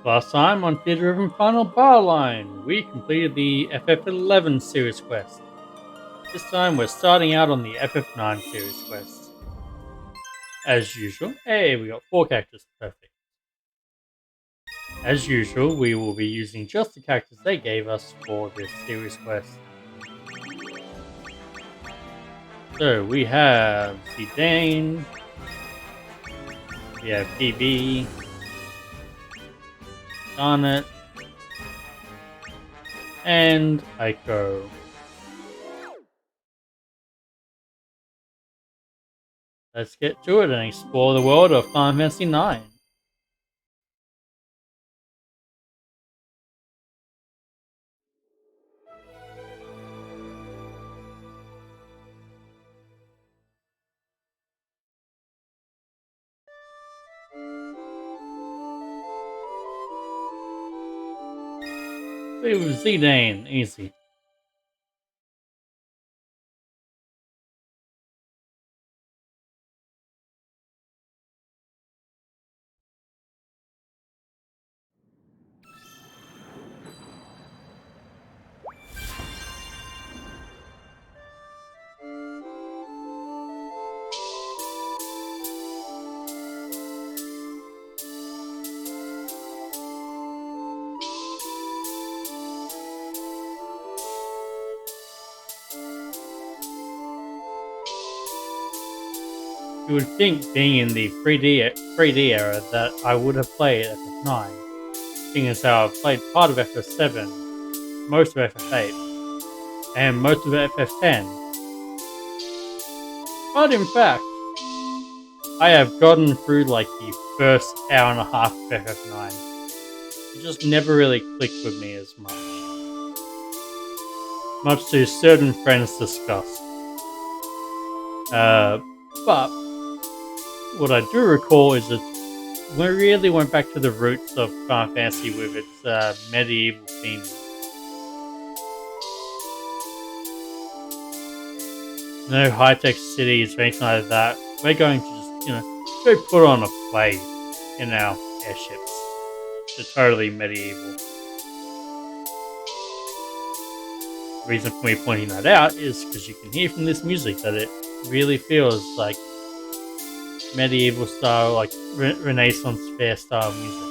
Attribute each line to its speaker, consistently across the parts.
Speaker 1: Last time on Theatre Final Bar Line, we completed the FF11 Series Quest. This time we're starting out on the FF9 Series Quest. As usual, hey, we got 4 characters, perfect. As usual, we will be using just the characters they gave us for this Series Quest. So we have Zidane, we have PB, Garnet, and Aiko. Let's get to it and explore the world of Final Fantasy IX. It was Zidane, easy. You would think, being in the 3D era, that I would have played FF9, seeing as how I've played part of FF7, most of FF8, and most of FF10. But in fact, I have gotten through like the first hour and a half of FF9. It just never really clicked with me as much to certain friends' disgust. But what I do recall is that we really went back to the roots of Final Fantasy with its medieval theme. No high-tech cities or anything like that. We're going to just, go put on a play in our airships. They're totally medieval. The reason for me pointing that out is because you can hear from this music that it really feels like medieval style, like Renaissance fair style music.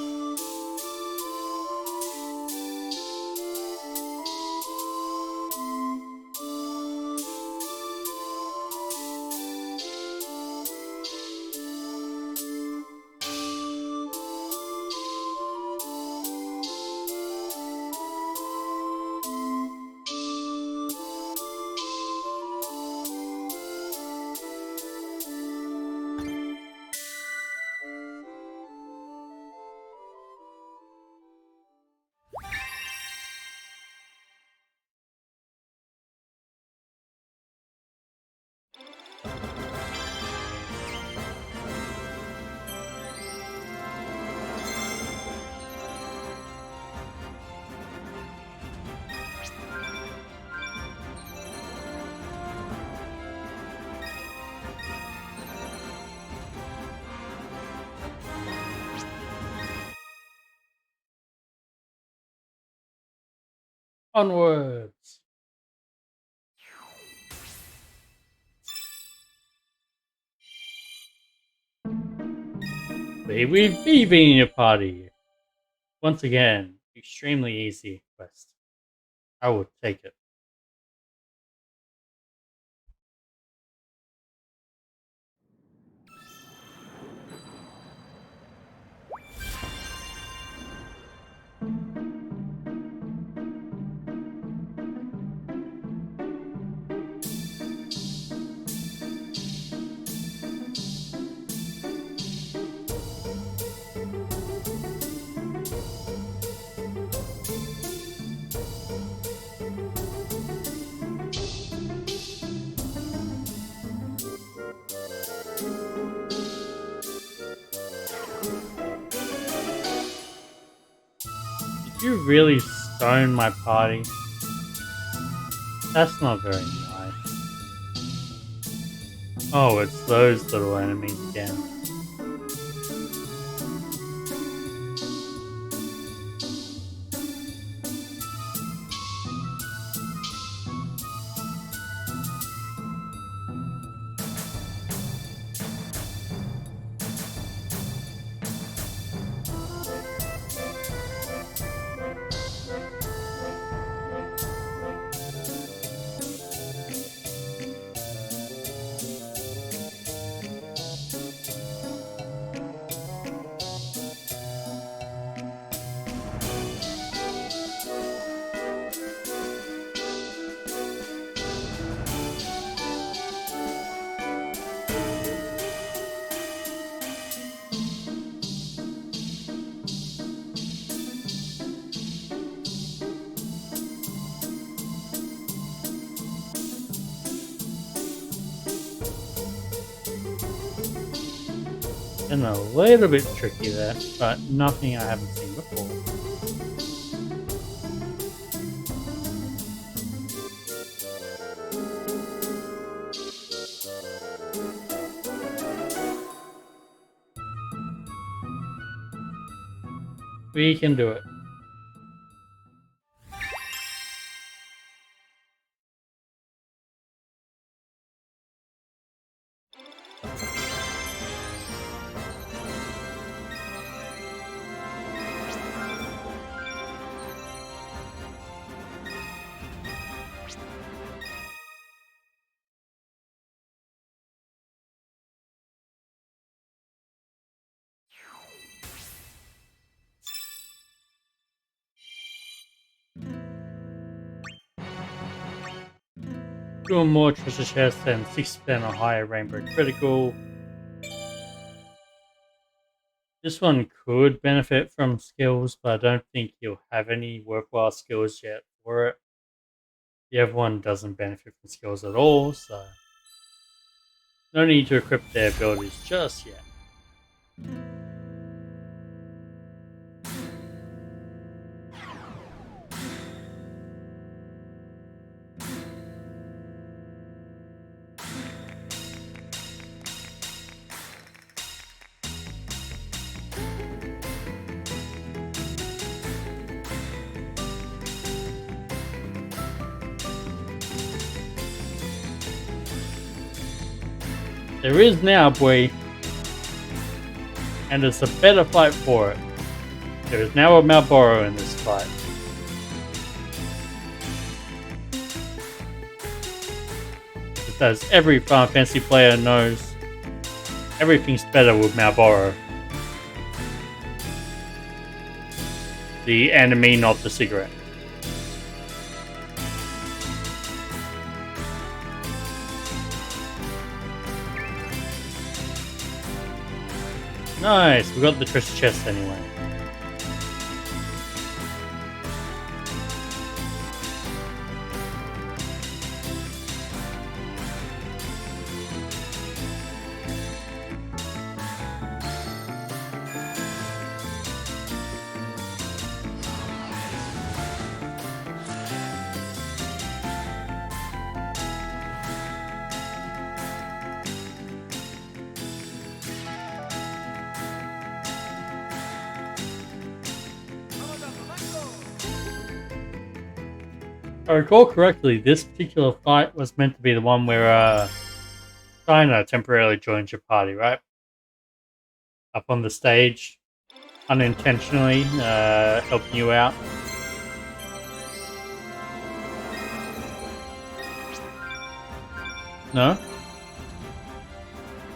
Speaker 1: Onwards! With Phoebe in your party. Once again, extremely easy quest. I will take it. Did you really stone my party? That's not very nice. Oh, it's those little enemies again. And a little bit tricky there, but nothing I haven't seen before. We can do it. Doing more treasure chests and 6% or higher rainbow critical. This one could benefit from skills, but I don't think you'll have any worthwhile skills yet for it. The other one doesn't benefit from skills at all, so no need to equip their abilities just yet. There is now, boy, and it's a better fight for it. There is now a Malboro in this fight. Just as every Final Fantasy player knows, everything's better with Malboro. The enemy, not the cigarette. Nice, we got the treasure chest anyway. If I recall correctly, this particular fight was meant to be the one where China temporarily joins your party, right? Up on the stage, unintentionally helping you out. No?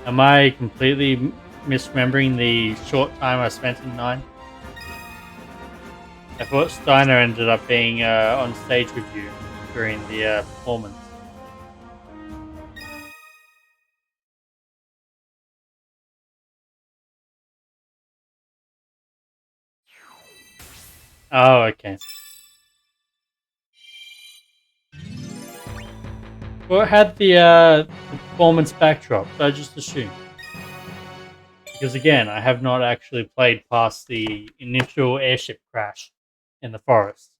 Speaker 1: Am I completely misremembering the short time I spent in 9? I thought Steiner ended up being on stage with you during the performance. Oh, okay. Well, it had the performance backdrop, so I just assumed. Because again, I have not actually played past the initial airship crash in the forest.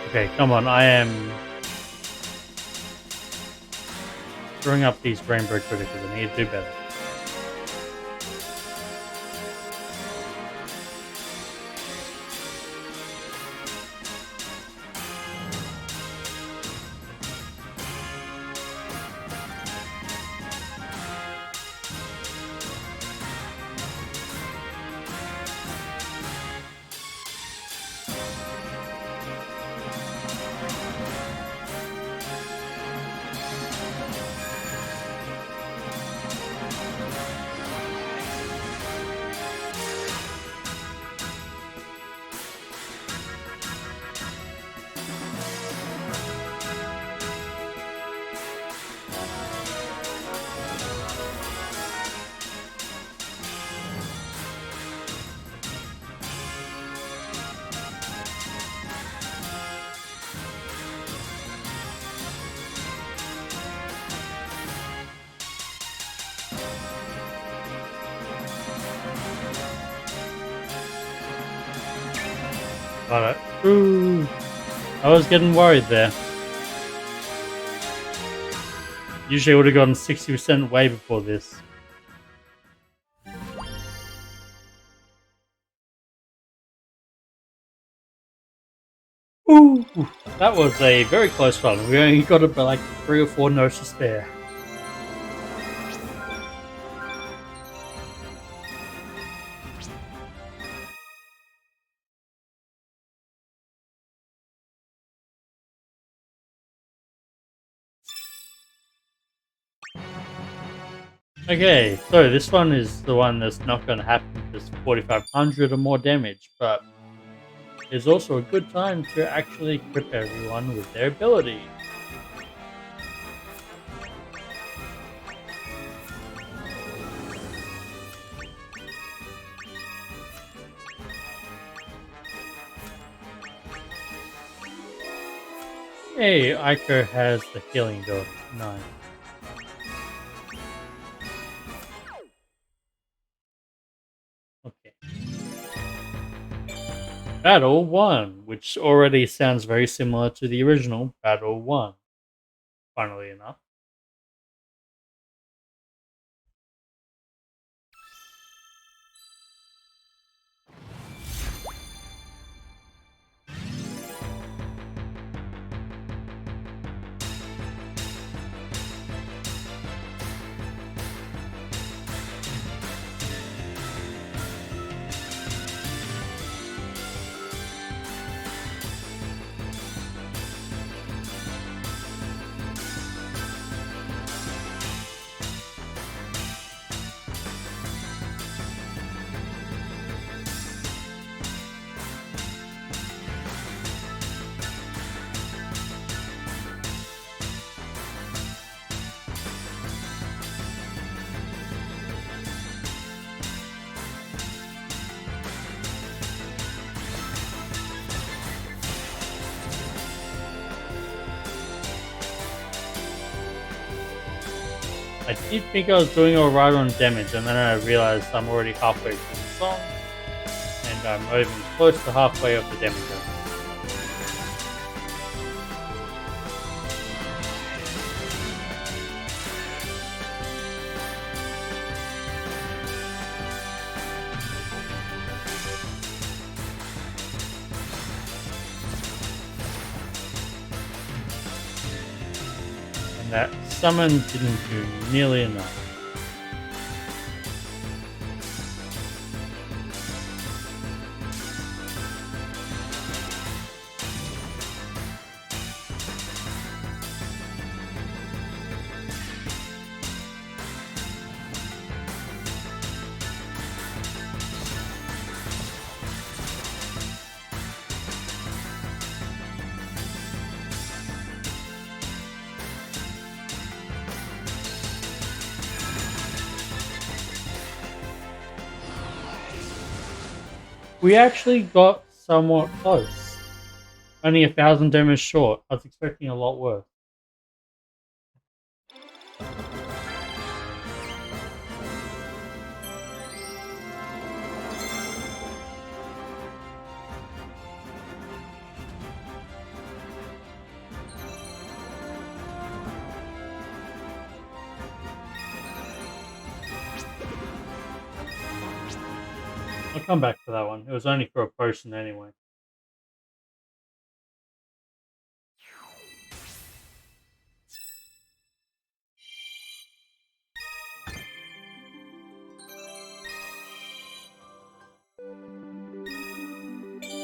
Speaker 1: Okay, come on, I am screwing up these rainbow criticals. I need to do better. Got it. Ooh, I was getting worried there. Usually I would have gotten 60% way before this. Ooh, that was a very close one. We only got about like 3 or 4 notes to spare. Okay, so this one is the one that's not going to happen because 4500 or more damage, but it's also a good time to actually equip everyone with their ability. Hey, Ico has the healing ability. Nice. Okay. Battle 1, which already sounds very similar to the original Battle 1, funnily enough. I did think I was doing alright on damage, and then I realized I'm already halfway through the song, and I'm not even close to halfway of the damage. And that summon didn't do nearly enough. We actually got somewhat close. Only 1,000 damage short. I was expecting a lot worse. I'll come back to that one. It was only for a potion anyway.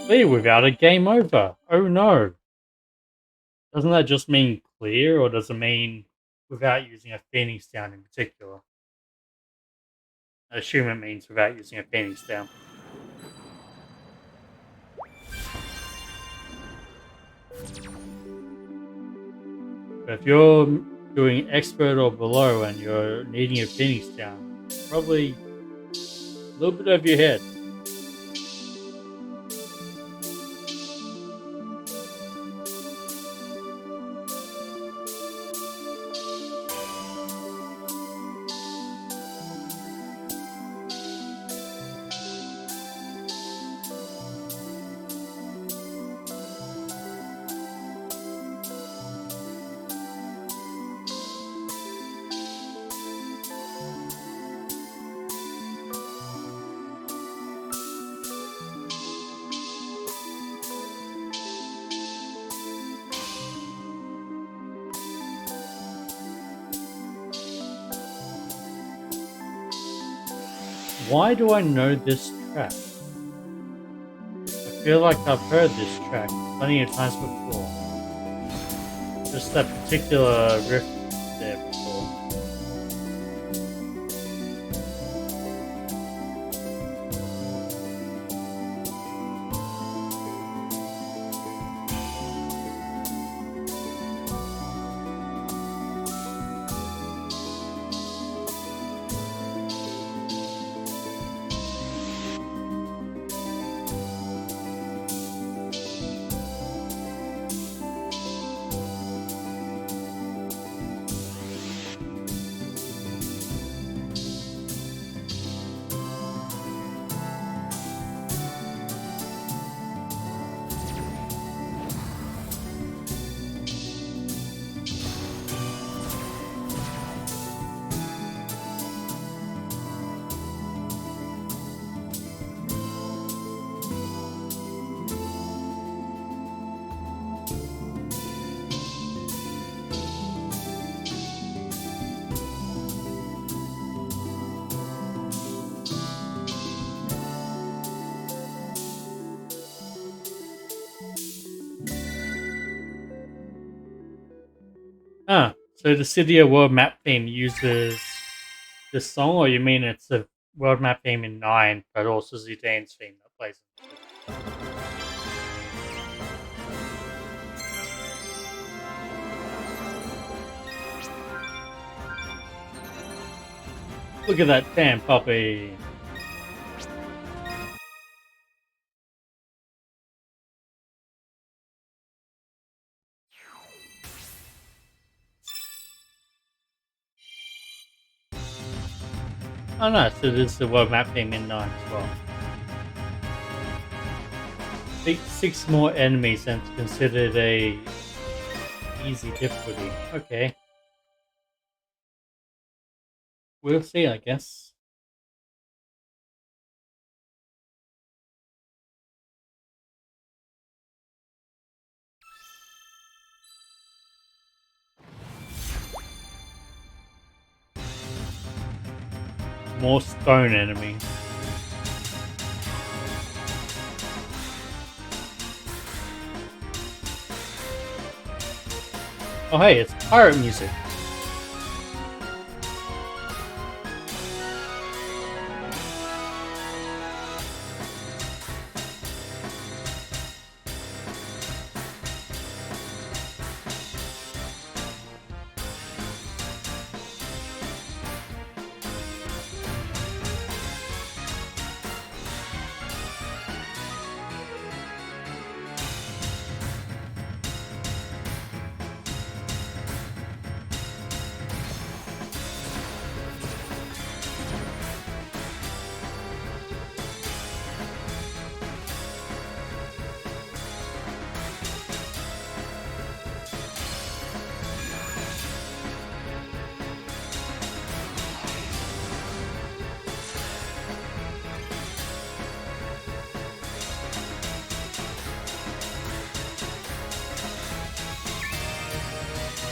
Speaker 1: Clear without a game over. Oh no. Doesn't that just mean clear, or does it mean without using a Phoenix down in particular? I assume it means without using a Phoenix down. But if you're doing expert or below and you're needing a Phoenix down, probably a little bit over your head. Why do I know this track? I feel like I've heard this track plenty of times before. Just that particular riff there before. Ah, so the Cydia world map theme uses this song, or you mean it's a world map theme in 9, but also Zidane's theme that plays in. Look at that damn puppy. Oh no, so this is the world map theme in 9 as well. Six more enemies and it's considered a easy difficulty. Okay. We'll see, I guess. More stone enemies. Oh hey, it's pirate music.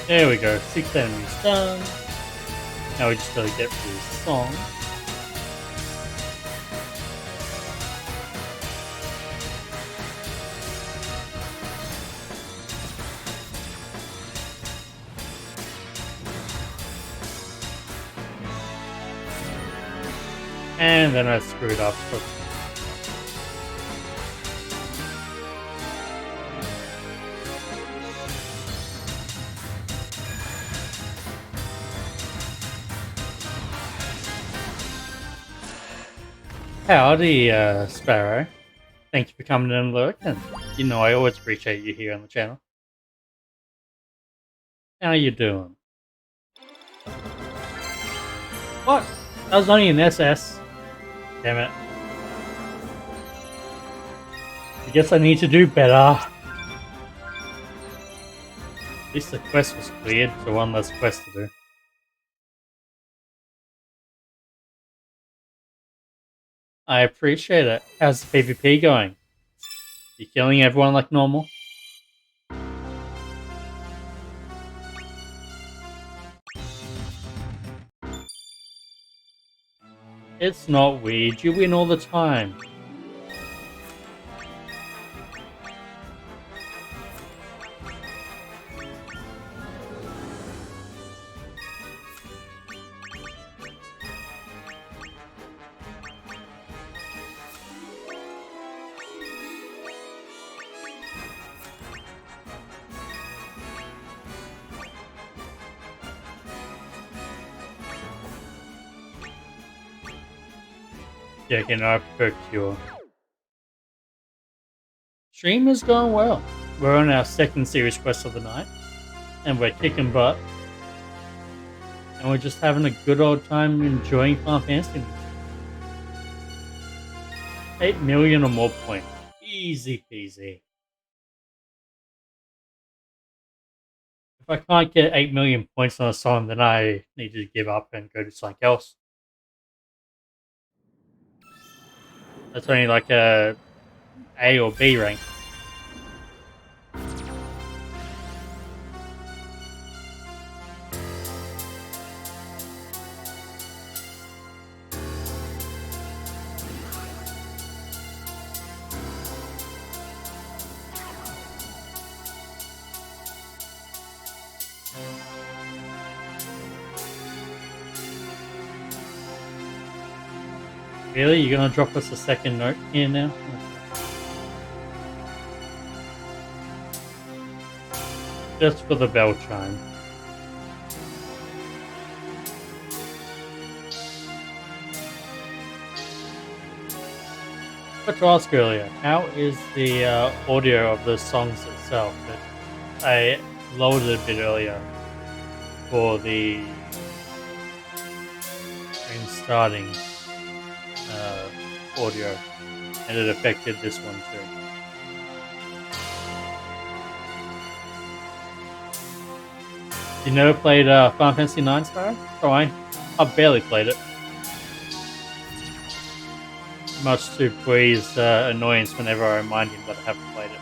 Speaker 1: There we go, 6 enemies done. Now we just gotta get through this song. And then I screwed up. Howdy, Sparrow. Thank you for coming in and look, and you know I always appreciate you here on the channel. How you doing? What? That was only an SS. Damn it. I guess I need to do better. At least the quest was cleared, so one less quest to do. I appreciate it. How's the PvP going? You killing everyone like normal? It's not weird, you win all the time. Yeah, again, I prefer Cure. Stream is going well. We're on our second series quest of the night, and we're kicking butt. And we're just having a good old time enjoying Final Fantasy. 8 million or more points. Easy peasy. If I can't get 8 million points on a song, then I need to give up and go to something else. That's only like a A or B rank. Really? You're gonna drop us a second note here now? Just for the bell chime. But to ask earlier, how is the audio of the songs itself? I lowered it a bit earlier for the stream starting audio, and it affected this one too. You never played Final Fantasy 9 Sparrow? Oh, I barely played it. Much to Bree's annoyance whenever I remind him that I haven't played it.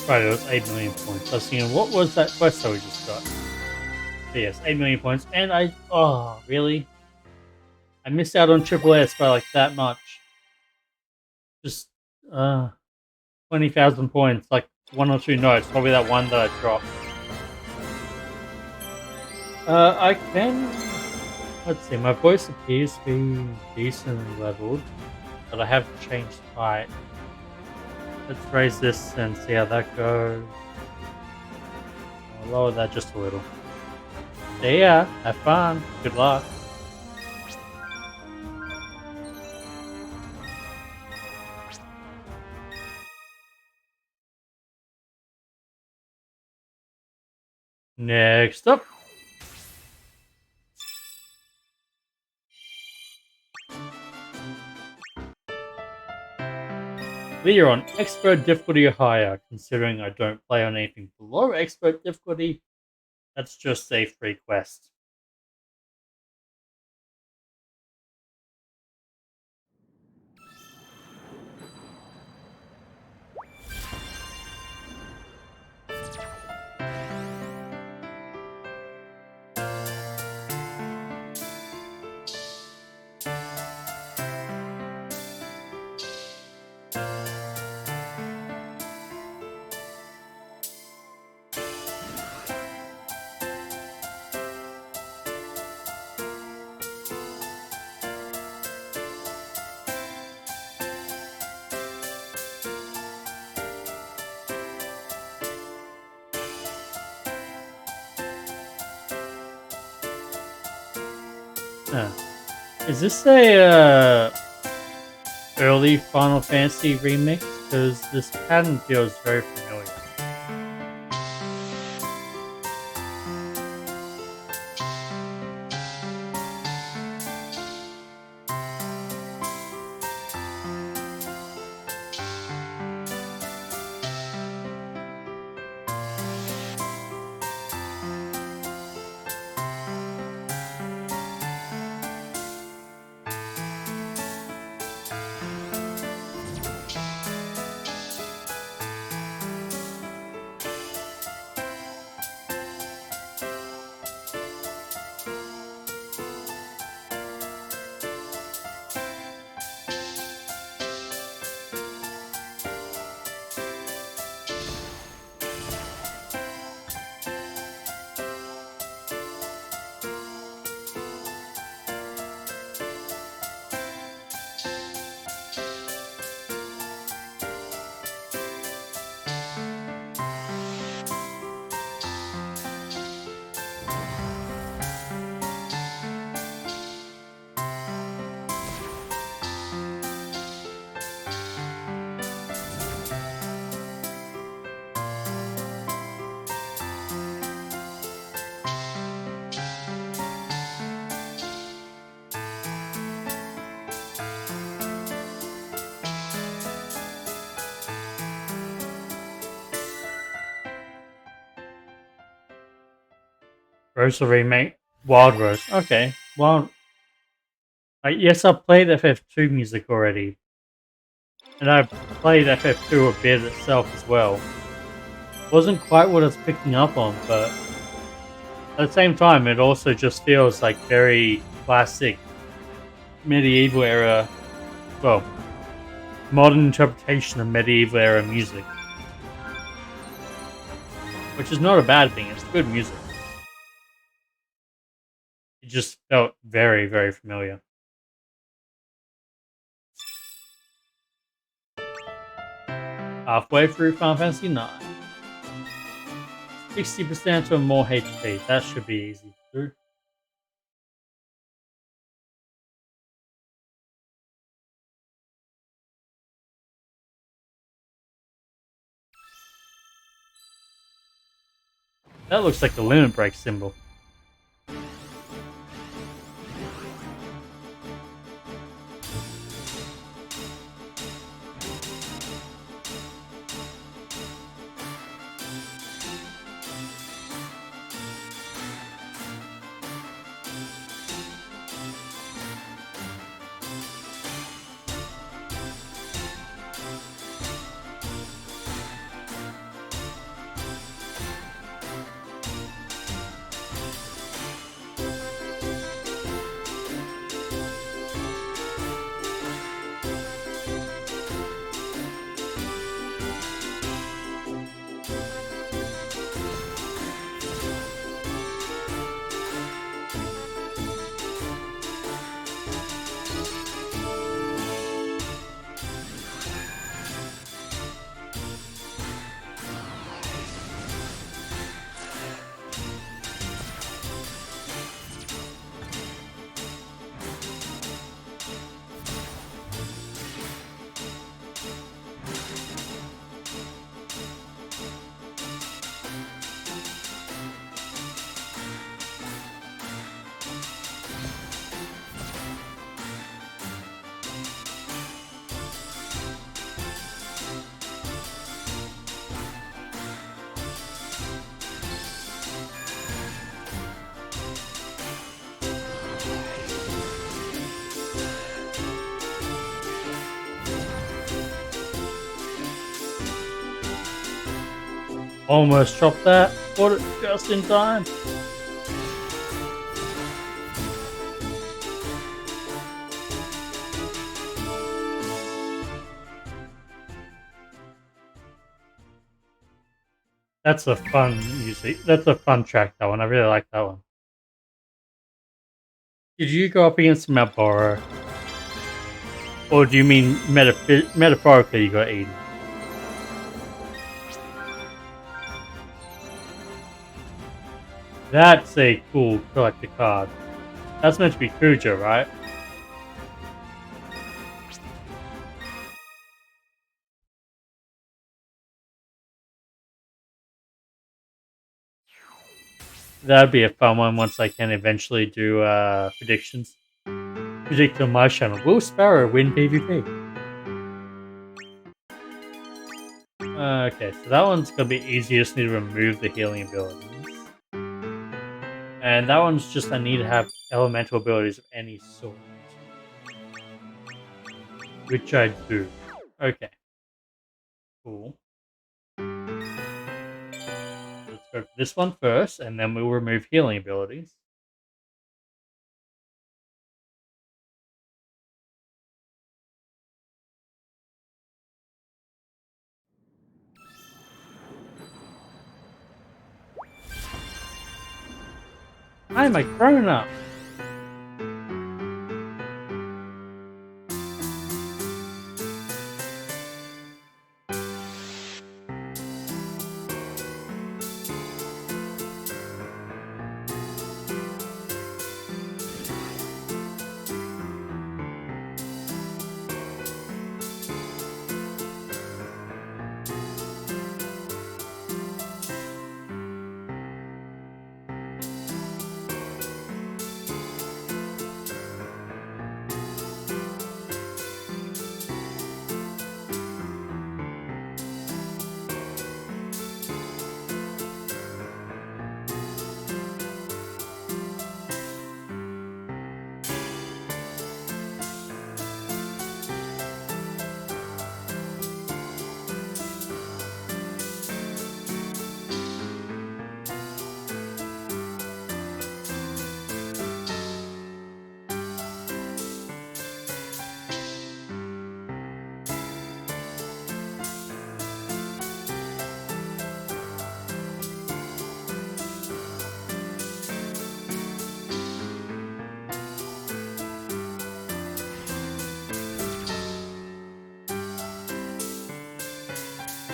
Speaker 1: Right, it was 8 million points. I was thinking, what was that quest that we just got? But yes, 8 million points. And oh, really? I missed out on Triple S by like that much. Just, 20,000 points. Like 1 or 2 notes. Probably that one that I dropped. I can... Let's see, my voice appears to be decently leveled. but I have changed height. Let's raise this and see how that goes. I'll lower that just a little. See ya. Have fun. Good luck. Next up. We are on Expert difficulty or higher. Considering I don't play on anything below Expert difficulty, that's just a free quest. Is this a early Final Fantasy remix? Because this pattern feels very familiar. Rose remake, Wild Rose. Okay, well, yes, I've played FF2 music already, and I've played FF2 a bit itself as well. Wasn't quite what I was picking up on, but at the same time, it also just feels like very classic medieval era, well, modern interpretation of medieval era music, which is not a bad thing. It's good music. It just felt very, very familiar. Halfway through Final Fantasy 9. 60% or more HP. That should be easy to do. That looks like the limit break symbol. Almost dropped that. Caught it just in time. That's a fun music. That's a fun track, that one. I really like that one. Did you go up against Mount Borrow? Or do you mean metaphorically you got eaten? That's a cool collector card. That's meant to be Kuja, right? That'd be a fun one once I can eventually do predictions. Predict on my channel. Will Sparrow win PvP? Okay, so that one's gonna be easy. You just need to remove the healing abilities. And that one's just I need to have elemental abilities of any sort. Which I do. Okay. Cool. Let's go for this one first, and then we'll remove healing abilities. I'm a grown up.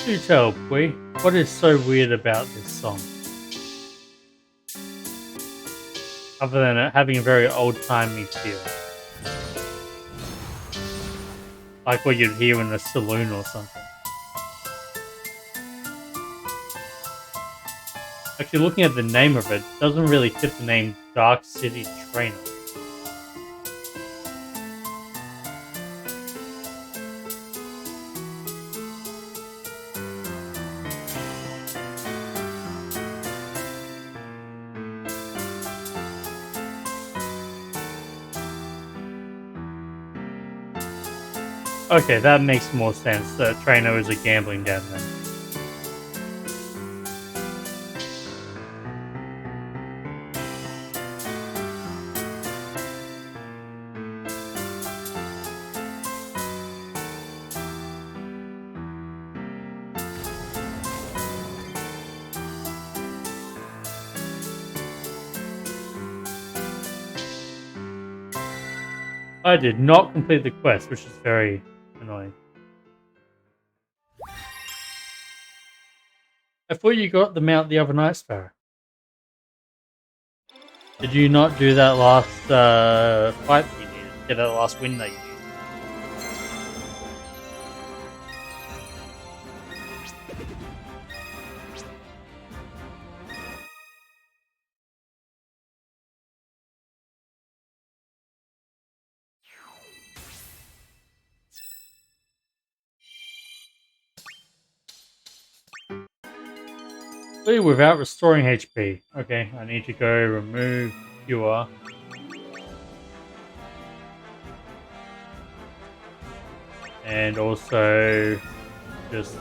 Speaker 1: Do tell, boy, what is so weird about this song? Other than it having a very old-timey feel. Like what you'd hear in a saloon or something. Actually, looking at the name of it, doesn't really fit the name Dark City Trainer. Okay, that makes more sense. The trainer is a gambling den then. I did not complete the quest, which is very annoying. I thought you got the mount the other night, Sparrow. Did you not do that last fight that you needed? Get that last win that you needed? Without restoring HP. Okay, I need to go remove Cure. And also just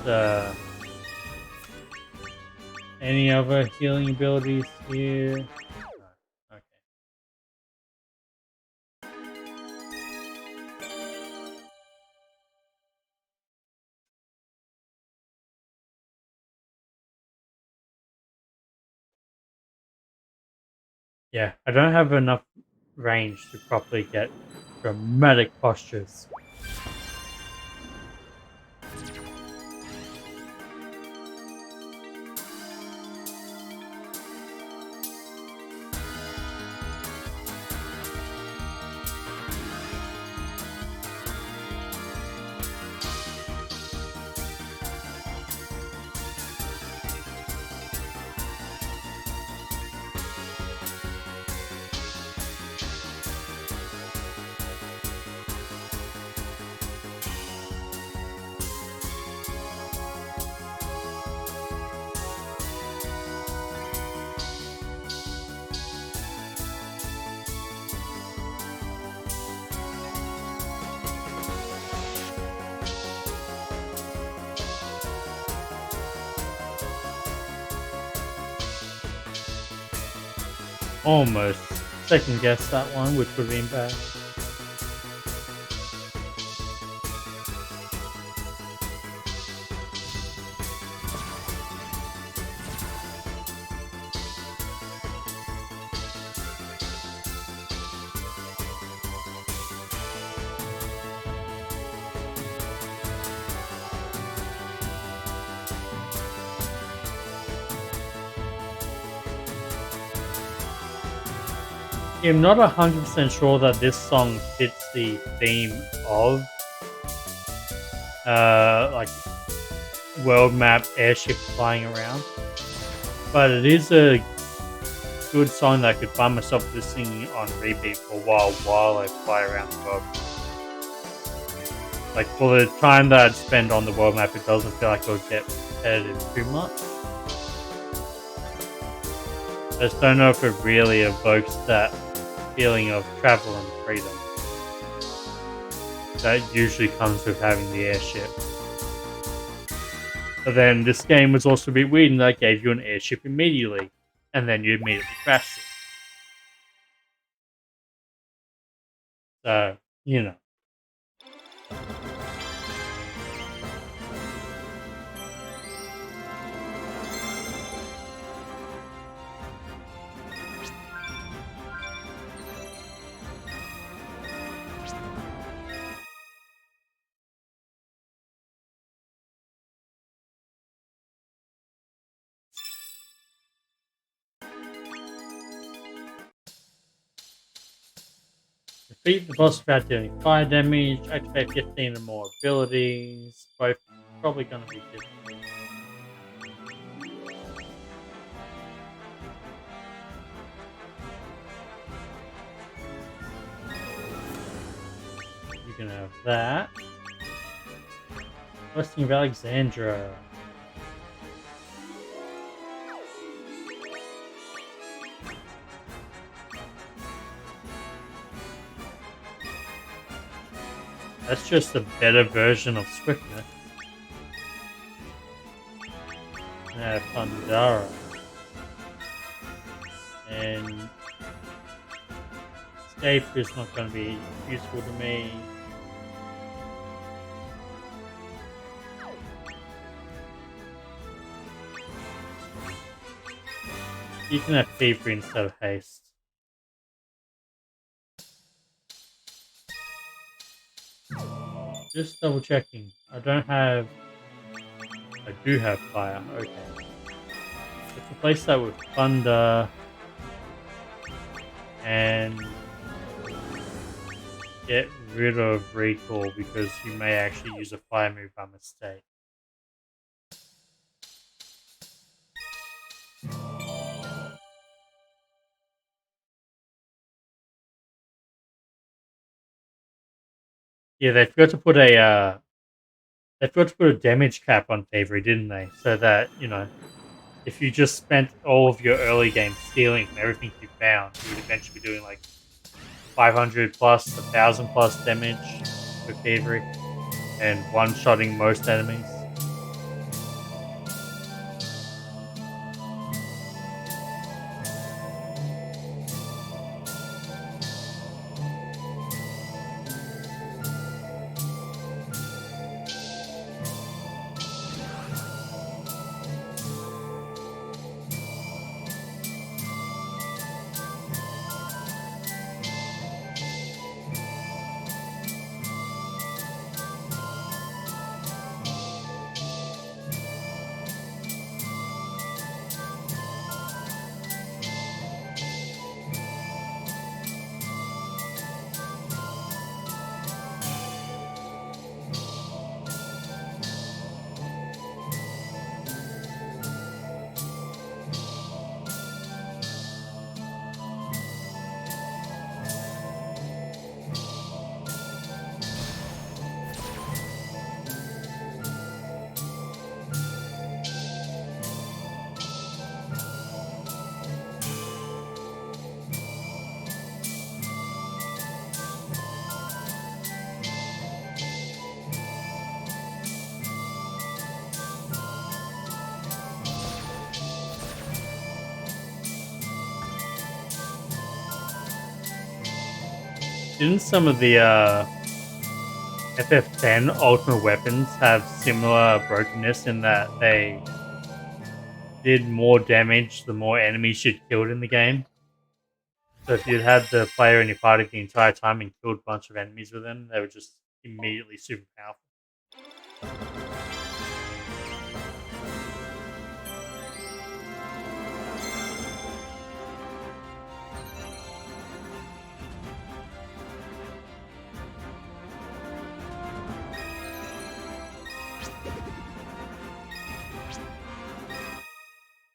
Speaker 1: Any other healing abilities here? No. Okay. Yeah, I don't have enough range to properly get dramatic postures. Almost second guess that one, which would have been bad. I'm not 100% sure that this song fits the theme of like world map airship flying around, but it is a good song that I could find myself listening on repeat for a while I fly around the world. Like for the time that I'd spend on the world map, it doesn't feel like it would get repetitive too much. I just don't know if it really evokes that feeling of travel and freedom that usually comes with having the airship. But then this game was also a bit weird in that it gave you an airship immediately, and then you immediately crashed it. So, you know. Defeat the boss without dealing fire damage, activate 15 or more abilities, both probably going to be difficult. You're going to have that. Blessing of Alexandra. That's just a better version of Swiftness. Pandara. And Escape is not going to be useful to me. You can have Fever instead of Haste. Just double checking. I do have Fire. Okay. Let's replace that with Thunder. And get rid of Recall because you may actually use a Fire move by mistake. Yeah, they forgot to put a damage cap on Thievery, didn't they? So that, if you just spent all of your early game stealing from everything you found, you would eventually be doing like 500 plus, 1,000 plus damage with Thievery and one-shotting most enemies. Didn't some of the FF10 Ultimate Weapons have similar brokenness in that they did more damage the more enemies you'd killed in the game? So if you'd had the player in your party the entire time and killed a bunch of enemies with them, they were just immediately super powerful.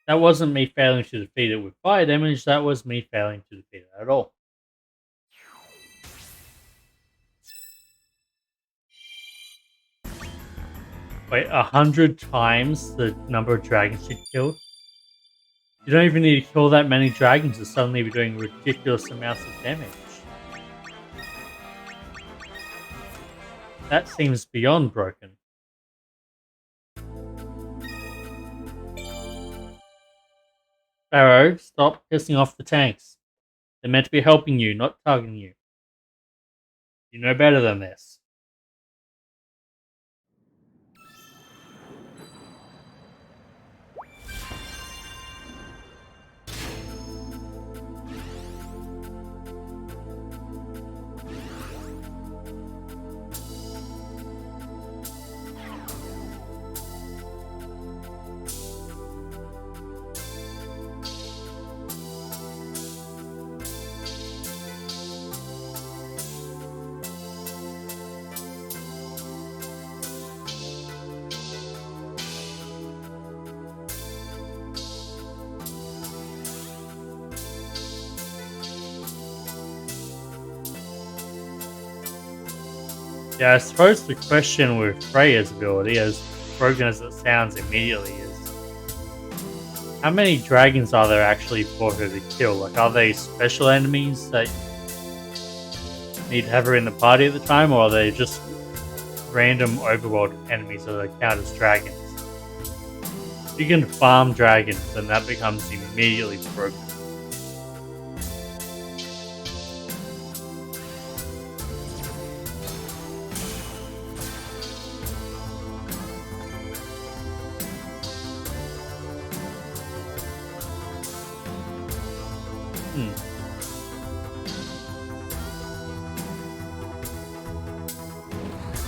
Speaker 1: That wasn't me failing to defeat it with fire damage, that was me failing to defeat it at all. Wait, 100 times the number of dragons you killed? You don't even need to kill that many dragons to suddenly be doing ridiculous amounts of damage. That seems beyond broken. Pharaoh, stop pissing off the tanks. They're meant to be helping you, not targeting you. You know better than this. Yeah, I suppose the question with Freya's ability, as broken as it sounds immediately, is how many dragons are there actually for her to kill? Like, are they special enemies that need to have her in the party at the time, or are they just random overworld enemies that count as dragons? If you can farm dragons, then that becomes immediately broken.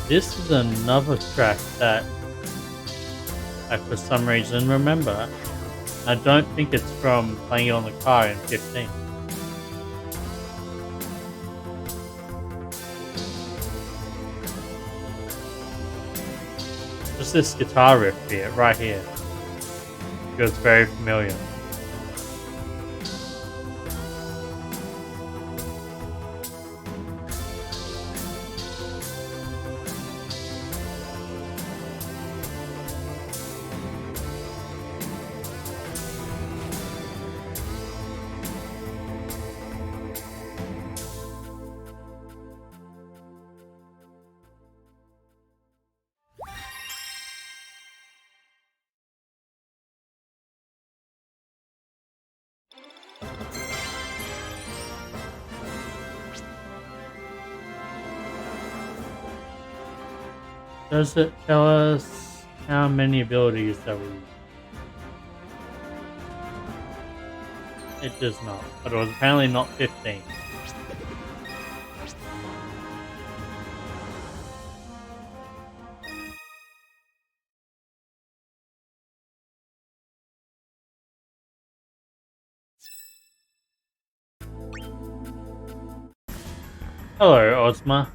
Speaker 1: This is another track that I, for some reason, remember. I don't think it's from playing it on the car in 15. Just this guitar riff here, right here. Feels very familiar. Does it tell us how many abilities that we... It does not, but it was apparently not 15. Hello, Ozma.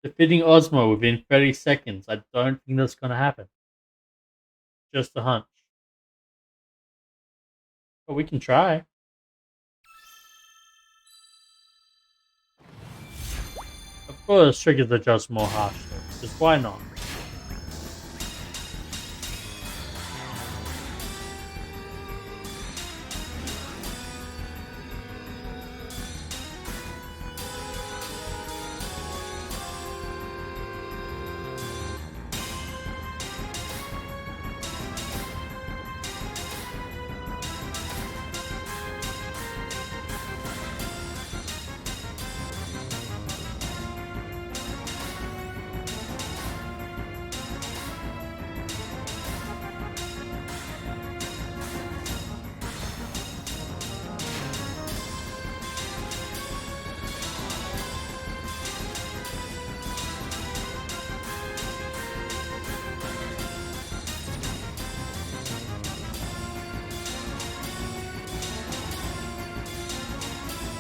Speaker 1: Defeating Ozma within 30 seconds. I don't think that's gonna happen. Just a hunch. But we can try. Of course, triggers are just more harshly. Just why not?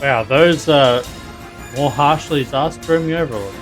Speaker 1: Wow, those more harshly are screwing me over a little.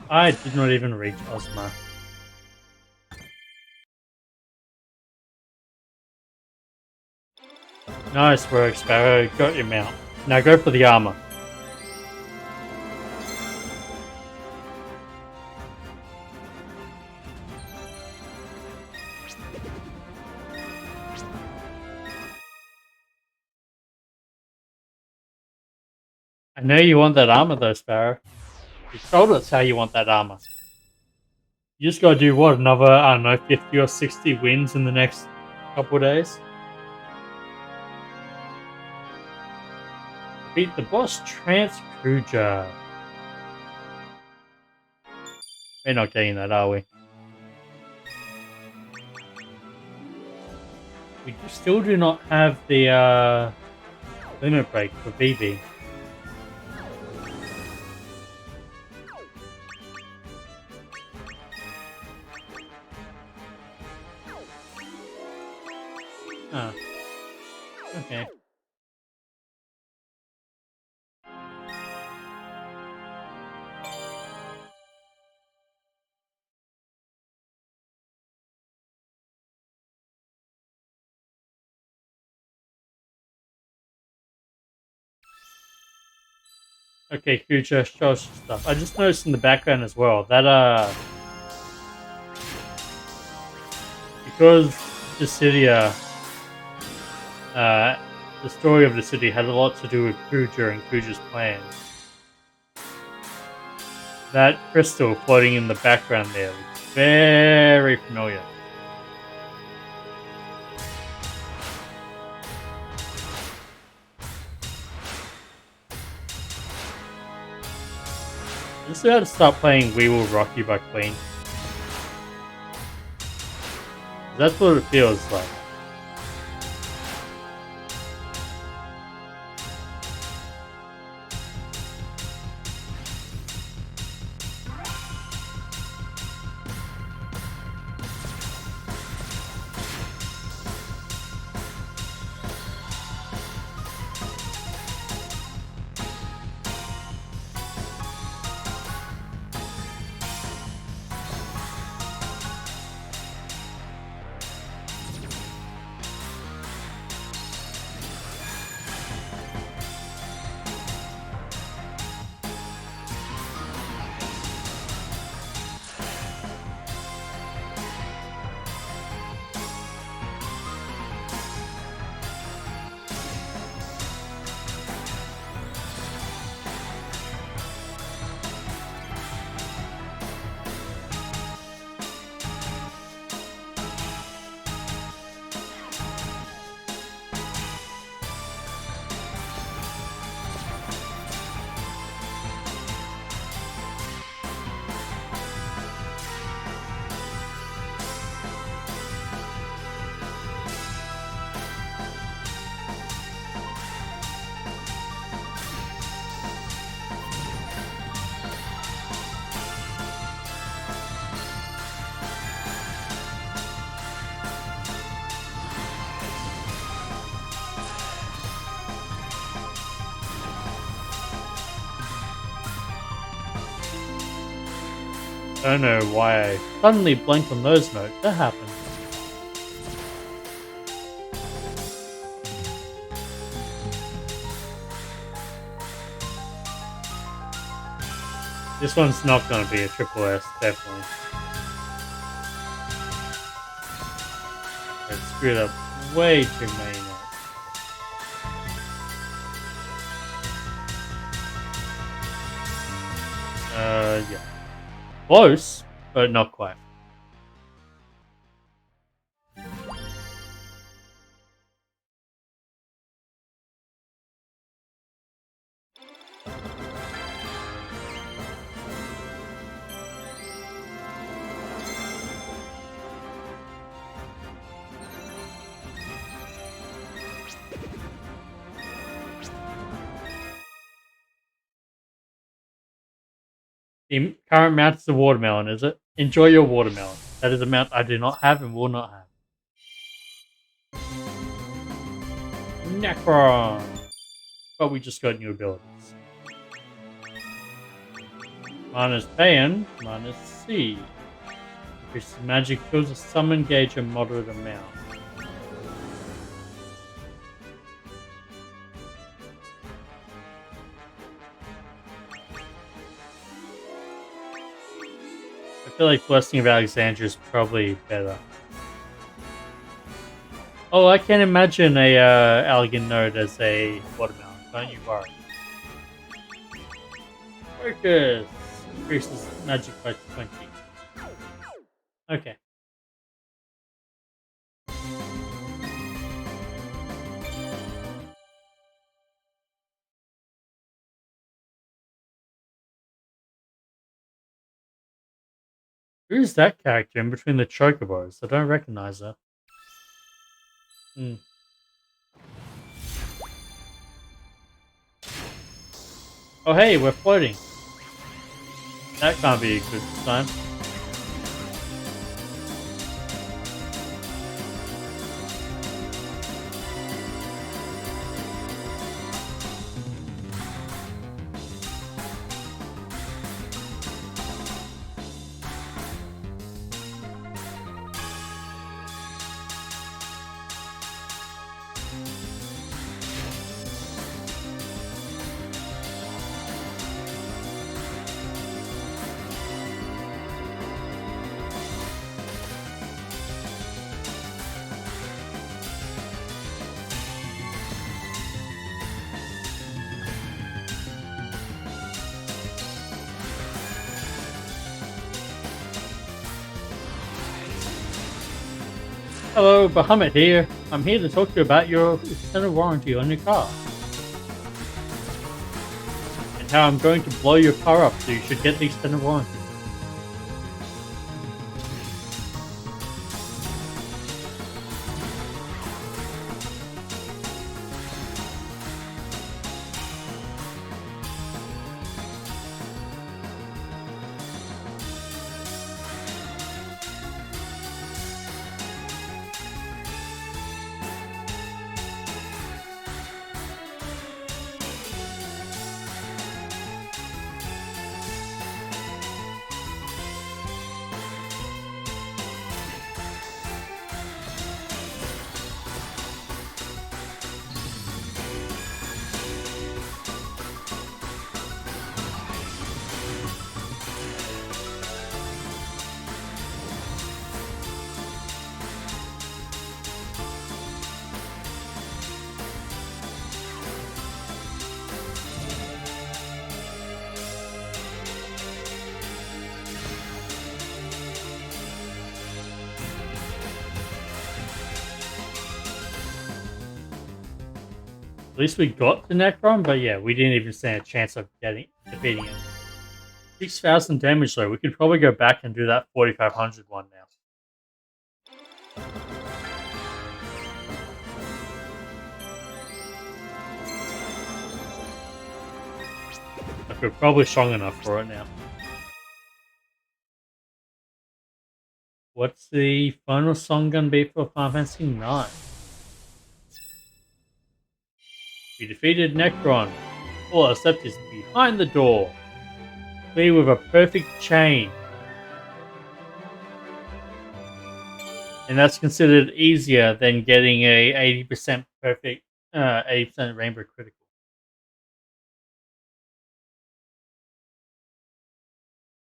Speaker 1: I did not even reach Ozma. Nice work, Sparrow. Got your mount. Now go for the armor. I know you want that armor though, Sparrow. You told us how you want that armor. You just gotta do what, another, I don't know, 50 or 60 wins in the next couple of days? Beat the boss Transcruger. We're not getting that, are we? We still do not have the limit break for BB. Huh. Okay. Okay, Kuja, show us your stuff. I just noticed in the background as well that because the city the story of the city had a lot to do with Kuja and Kuja's plans. That crystal floating in the background there looks very familiar. I just got to start playing We Will Rock You by Queen. That's what it feels like. I don't know why I suddenly blanked on those notes. That happened. This one's not going to be a triple S, definitely. I screwed up way too many notes. Yeah. Close, but not quite. The current mount is a watermelon, is it? Enjoy your watermelon. That is a mount I do not have and will not have. Necron! But we just got new abilities. Minus Payan, minus C. Increases magic fills a summon gauge a moderate amount. I feel like Blessing of Alexandria is probably better. Oh, I can imagine a Elegant Node as a watermelon. Don't you worry. Focus! Increases magic by 20. Okay. Who's that character in between the chocobos? I don't recognize her. Hmm. Oh, hey, we're floating. That can't be a good sign. Hello, Bahamut here. I'm here to talk to you about your extended warranty on your car. And how I'm going to blow your car up, so you should get the extended warranty. At least we got the Necron, but yeah, we didn't even stand a chance of defeating it. 6,000 damage though. We could probably go back and do that 4,500 one now. Like we're probably strong enough for it now. What's the final song gonna be for Final Fantasy 9? We defeated Necron. All except is behind the door. Clear with a perfect chain. And that's considered easier than getting a 80% perfect, 80% rainbow critical.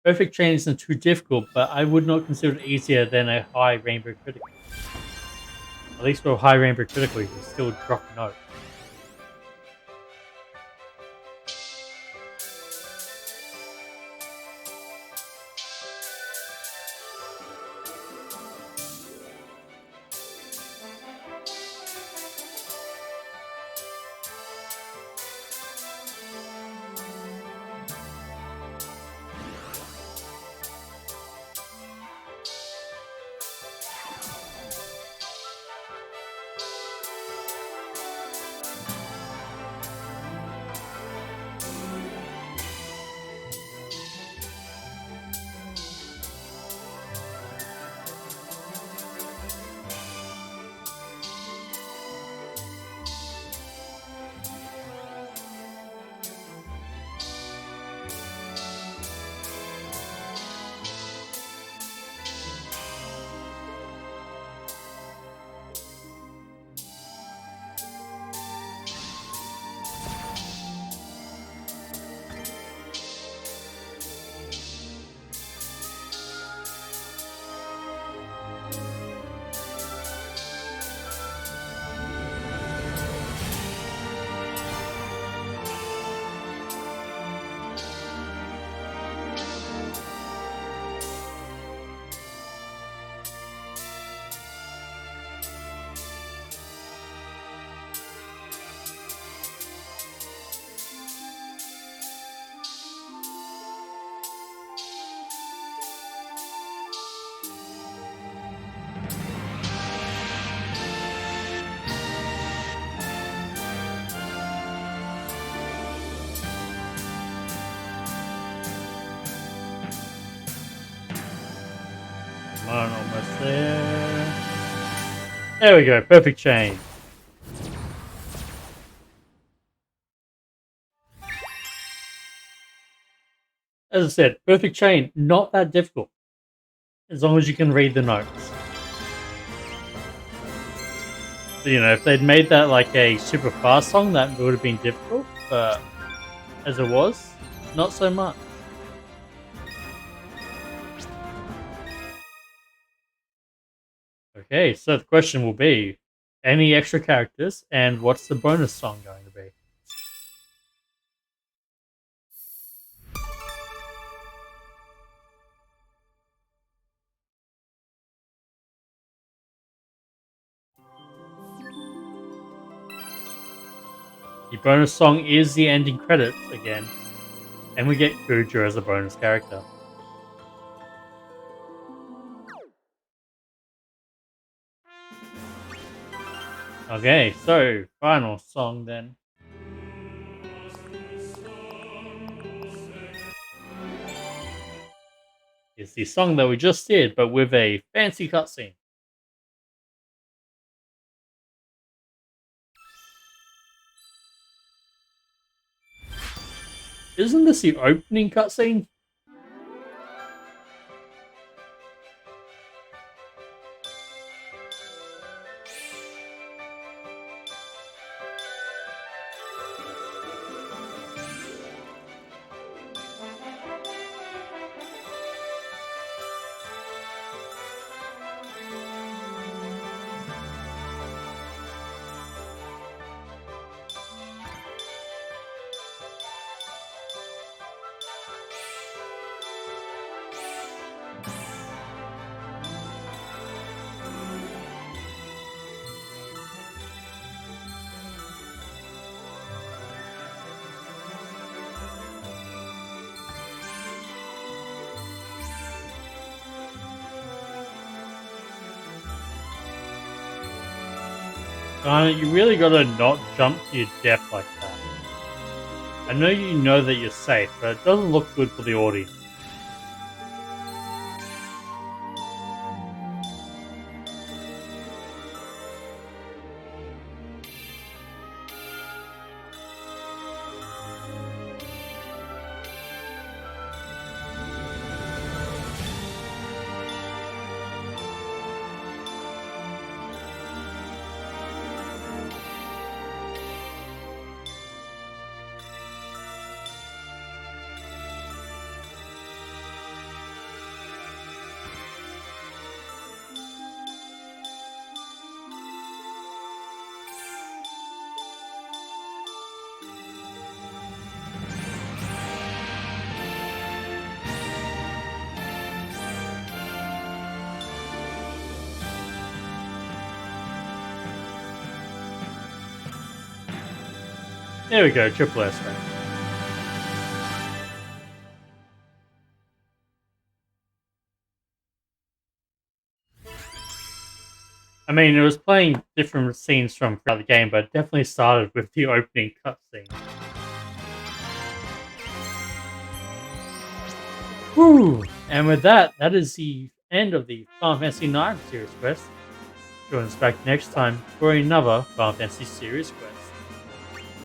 Speaker 1: Perfect Chain isn't too difficult, but I would not consider it easier than a high Rainbow Critical. At least for a high Rainbow Critical, you can still drop notes. Come on, almost there. There we go, Perfect Chain. As I said, Perfect Chain, not that difficult. As long as you can read the notes. So, if they'd made that like a super fast song, that would have been difficult, but as it was, not so much. Okay, so the question will be, any extra characters, and what's the bonus song going to be? The bonus song is the ending credits again, and we get Kuja as a bonus character. Okay, so final song then. Is the song that we just did, but with a fancy cutscene. Isn't this the opening cutscene? You really gotta not jump to your death like that. I know you know that you're safe, but it doesn't look good for the audience. There we go, triple S rank. I mean, it was playing different scenes from throughout the game, but it definitely started with the opening cutscene. Woo! And with that, that is the end of the Final Fantasy 9 Series Quest. Join us back next time for another Final Fantasy Series Quest.